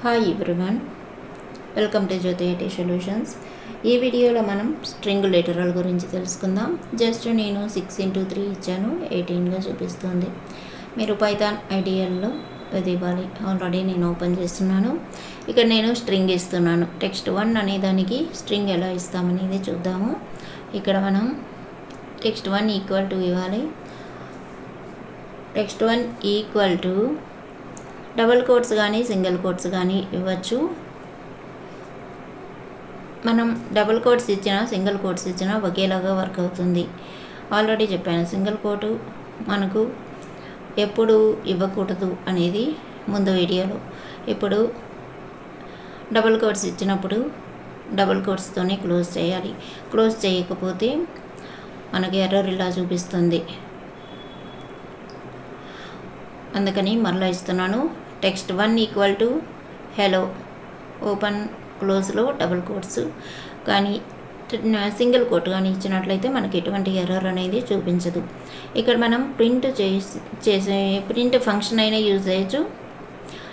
Hi everyone, welcome to Jyothi IT solutions. ఈ వీడియోలో మనం స్ట్రింగ్ లిటరల్ గురించి తెలుసుకుందాం. జస్ట్ నేను 6x3 ఇచ్చాను, 18గా చూపిస్తుంది. మీరు పైథాన్ ఐడియల్లో ఇది ఇవ్వాలి. ఆల్రెడీ నేను ఓపెన్ చేస్తున్నాను. ఇక్కడ నేను స్ట్రింగ్ ఇస్తున్నాను. text1 అనే దానికి స్ట్రింగ్ ఎలా ఇస్తామనేది చూద్దాము. ఇక్కడ మనం text1 ఈక్వల్ టు ఇవ్వాలి. text1 equal to double quotes కానీ సింగిల్ కోట్స్ కానీ ఇవ్వచ్చు. మనం డబుల్ కోట్స్ ఇచ్చినా సింగిల్ కోట్స్ ఇచ్చినా ఒకేలాగా వర్క్ అవుతుంది. ఆల్రెడీ చెప్పాను, సింగిల్ కోటు మనకు ఎప్పుడు ఇవ్వకూడదు అనేది ముందు వీడియోలో. ఇప్పుడు డబుల్ కోట్స్ ఇచ్చినప్పుడు డబుల్ కోట్స్తోనే క్లోజ్ చేయాలి. క్లోజ్ చేయకపోతే మనకి ఎర్రర్ ఇలా చూపిస్తుంది. అందుకని మరలా ఇస్తున్నాను. text1 equal to hello, open క్లోజ్లో డబుల్ కోట్స్ కానీ సింగిల్ కోట్ కానీ ఇచ్చినట్లయితే మనకి ఎటువంటి ఎర్రర్ అనేది చూపించదు. ఇక్కడ మనం చేసే ప్రింట్ ఫంక్షన్ అయినా యూజ్ చేయొచ్చు,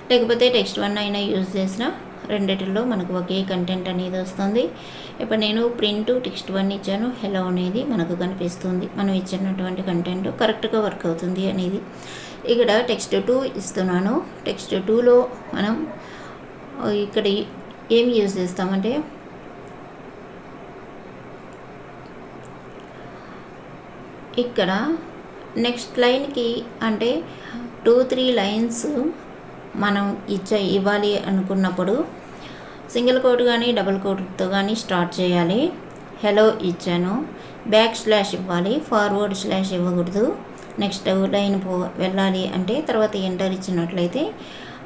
లేకపోతే text1 అయినా యూజ్ చేసిన రెండిటిల్లో మనకు ఒకే కంటెంట్ అనేది వస్తుంది. ఇప్పుడు నేను ప్రింట్ text1 ఇచ్చాను, హెలో అనేది మనకు కనిపిస్తుంది. మనం ఇచ్చినటువంటి కంటెంట్ కరెక్ట్గా వర్క్ అవుతుంది అనేది. ఇక్కడ text2 ఇస్తున్నాను. text2లో మనం ఇక్కడ ఏం యూజ్ చేస్తామంటే ఇక్కడ నెక్స్ట్ లైన్కి అంటే 2-3 లైన్స్ మనం ఇవ్వాలి అనుకున్నప్పుడు సింగిల్ కోట్ కానీ డబుల్ కోట్తో కానీ స్టార్ట్ చేయాలి. హెలో ఇచ్చాను, బ్యాక్ స్లాష్ ఇవ్వాలి, ఫార్వర్డ్ స్లాష్ ఇవ్వకూడదు. నెక్స్ట్ లైన్ వెళ్ళాలి అంటే తర్వాత ఎంటర్ ఇచ్చినట్లయితే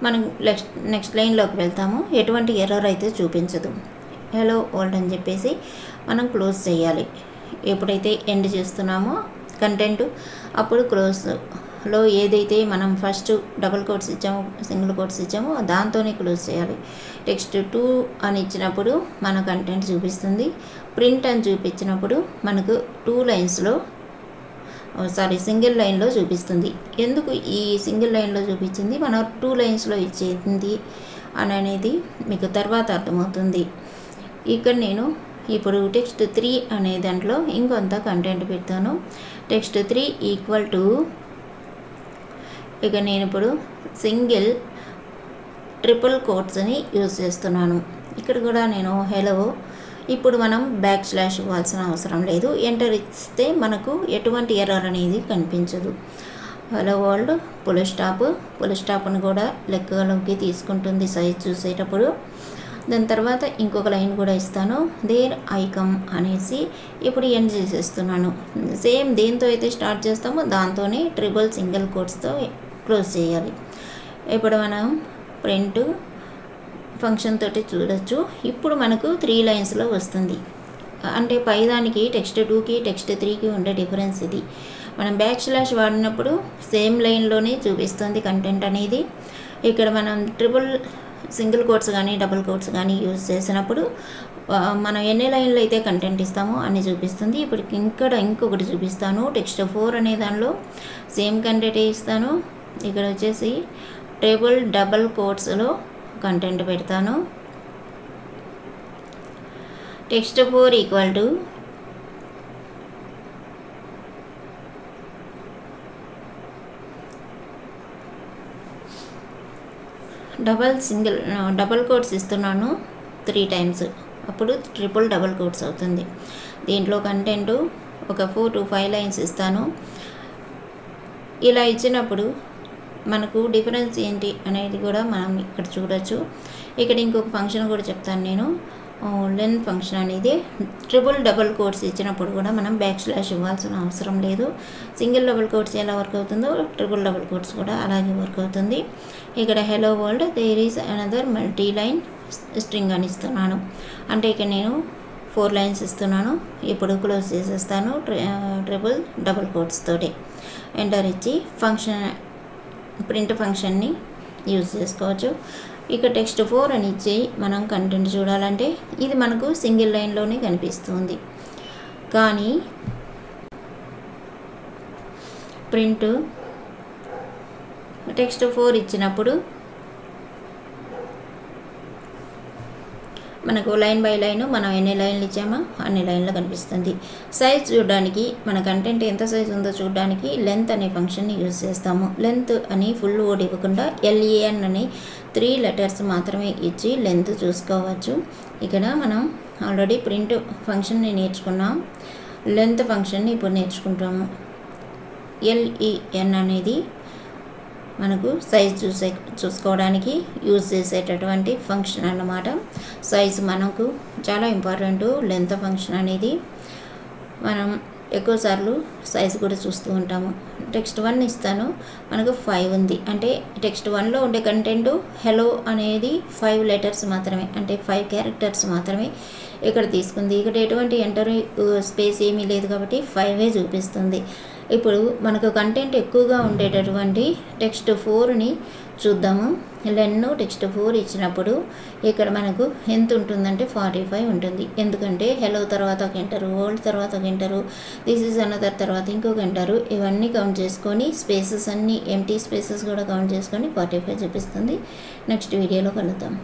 మనం నెక్స్ట్ లైన్లోకి వెళ్తాము. ఎటువంటి ఎర్రర్ అయితే చూపించదు. హెలో వరల్డ్ అని చెప్పేసి మనం క్లోజ్ చేయాలి. ఎప్పుడైతే ఎండ్ చేస్తున్నామో కంటెంట్ అప్పుడు క్లోజ్లో ఏదైతే మనం ఫస్ట్ డబుల్ కోట్స్ ఇచ్చామో సింగిల్ కోట్స్ ఇచ్చామో దాంతోనే క్లోజ్ చేయాలి. text2 అని ఇచ్చినప్పుడు మన కంటెంట్ చూపిస్తుంది. ప్రింట్ అని చూపించినప్పుడు మనకు 2 లైన్స్లో సింగిల్ లైన్లో చూపిస్తుంది. ఎందుకు ఈ సింగిల్ లైన్లో చూపించింది, మనం 2 లైన్స్లో ఇచ్చేది అని అనేది మీకు తర్వాత అర్థమవుతుంది. ఇక్కడ నేను ఇప్పుడు text3 అనే దాంట్లో ఇంకొంత కంటెంట్ పెడతాను. text3 ఈక్వల్ టు ఇక నేను ఇప్పుడు సింగిల్ ట్రిపుల్ కోట్స్ని యూజ్ చేస్తున్నాను. ఇక్కడ కూడా నేను హెలో, ఇప్పుడు మనం బ్యాక్ స్లాష్ ఇవ్వాల్సిన అవసరం లేదు. ఎంటర్ ఇస్తే మనకు ఎటువంటి ఎర్రర్ అనేది కనిపించదు. హలో వరల్డ్ పుల్ స్టాప్ను కూడా లెక్కలోకి తీసుకుంటుంది సైజ్ చూసేటప్పుడు. దాని తర్వాత ఇంకొక లైన్ కూడా ఇస్తాను, దేర్ ఐ కమ్ అనేసి ఇప్పుడు ఎండ్ చేసేస్తున్నాను. సేమ్ దేంతో అయితే స్టార్ట్ చేస్తామో దాంతోనే ట్రిపుల్ సింగిల్ కోట్స్తో క్లోజ్ చేయాలి. ఇప్పుడు మనం ప్రింట్ ఫంక్షన్ తోటి చూడొచ్చు. ఇప్పుడు మనకు 3 లైన్స్లో వస్తుంది. అంటే పైదానికి text2కి text3కి ఉండే డిఫరెన్స్ ఇది. మనం బ్యాక్ స్లాష్ వాడినప్పుడు సేమ్ లైన్లోనే చూపిస్తుంది కంటెంట్ అనేది. ఇక్కడ మనం ట్రిపుల్ సింగిల్ కోట్స్ కానీ డబుల్ కోట్స్ కానీ యూజ్ చేసినప్పుడు మనం ఎన్ని లైన్లు అయితే కంటెంట్ ఇస్తామో అన్ని చూపిస్తుంది. ఇప్పుడు ఇక్కడ ఇంకొకటి చూపిస్తాను. text4 అనే దానిలో సేమ్ కంటెంట్ ఇస్తాను. ఇక్కడ వచ్చేసి ట్రిపుల్ డబుల్ కోట్స్లో కంటెంట్ పెడతాను. text4 equal to double quotes ఇస్తున్నాను 3 టైమ్స్, అప్పుడు ట్రిపుల్ డబల్ కోట్స్ అవుతుంది. దీంట్లో కంటెంట్ ఒక 4 to 5 లైన్స్ ఇస్తాను. ఇలా ఇచ్చినప్పుడు మనకు డిఫరెన్స్ ఏంటి అనేది కూడా మనం ఇక్కడ చూడొచ్చు. ఇక్కడ ఇంకొక ఫంక్షన్ కూడా చెప్తాను నేను. లెన్ ఫంక్షన్ అనేది ట్రిపుల్ డబుల్ కోట్స్ ఇచ్చినప్పుడు కూడా మనం బ్యాక్ స్లాష్ ఇవ్వాల్సిన అవసరం లేదు. సింగిల్ డబుల్ కోట్స్ ఎలా వర్క్ అవుతుందో ట్రిపుల్ డబుల్ కోట్స్ కూడా అలాగే వర్క్ అవుతుంది. ఇక్కడ hello world there is another multi line string అని ఇస్తున్నాను. అంటే ఇక్కడ నేను 4 లైన్స్ ఇస్తున్నాను. ఇప్పుడు క్లోజ్ చేసేస్తాను ట్రిపుల్ డబుల్ కోట్స్ తోటి. ఎంటర్ ఇచ్చి ప్రింట్ ఫంక్షన్ని యూజ్ చేసుకోవచ్చు. ఇక text4 అని ఇచ్చి మనం కంటెంట్ చూడాలంటే ఇది మనకు సింగిల్ లైన్లోనే కనిపిస్తుంది. కానీ ప్రింట్ text4 ఇచ్చినప్పుడు మనకు లైన్ బై లైన్ మనం ఎన్ని లైన్లు ఇచ్చామో అన్ని లైన్లు కనిపిస్తుంది. సైజ్ చూడడానికి మన కంటెంట్ ఎంత సైజ్ ఉందో చూడడానికి లెంత్ అనే ఫంక్షన్ని యూజ్ చేస్తాము. లెంత్ అని ఫుల్ వర్డ్ ఇవ్వకుండా LEN అని 3 లెటర్స్ మాత్రమే ఇచ్చి లెంత్ చూసుకోవచ్చు. ఇక్కడ మనం ఆల్రెడీ ప్రింట్ ఫంక్షన్ని నేర్చుకున్నాం. లెంత్ ఫంక్షన్ని ఇప్పుడు నేర్చుకుంటాము. LEN అనేది మనకు సైజ్ చూసుకోవడానికి యూజ్ చేసేటటువంటి ఫంక్షన్ అన్నమాట. సైజ్ మనకు చాలా ఇంపార్టెంట్. లెంత్ ఫంక్షన్ అనేది మనం ఎక్కువసార్లు సైజ్ కూడా చూస్తూ ఉంటాము. టెక్స్ట్ 1 ఇస్తాను, మనకు 5 ఉంది అంటే టెక్స్ట్ 1లో ఉండే కంటెంట్ హెలో అనేది 5 లెటర్స్ మాత్రమే, అంటే 5 క్యారెక్టర్స్ మాత్రమే ఇక్కడ తీసుకుంది. ఇక్కడ ఎటువంటి ఎంటర్ స్పేస్ ఏమీ లేదు కాబట్టి 5 చూపిస్తుంది. ఇప్పుడు మనకు కంటెంట్ ఎక్కువగా ఉండేటటువంటి టెక్స్ట్ 4ని చూద్దాము. లెన్ టెక్స్ట్ 4 ఇచ్చినప్పుడు ఇక్కడ మనకు ఎంత ఉంటుందంటే 45 ఉంటుంది. ఎందుకంటే హెలో తర్వాత ఒక ఎంటరు, వరల్డ్ తర్వాత ఒక ఎంటరు, దిస్ ఈజ్ అనదర్ తర్వాత ఇంకొక ఎంటరు, ఇవన్నీ కౌంట్ చేసుకొని స్పేసెస్ అన్నీ ఎంటీ స్పేసెస్ కూడా కౌంట్ చేసుకొని 45 చూపిస్తుంది. నెక్స్ట్ వీడియోలో కలుద్దాం.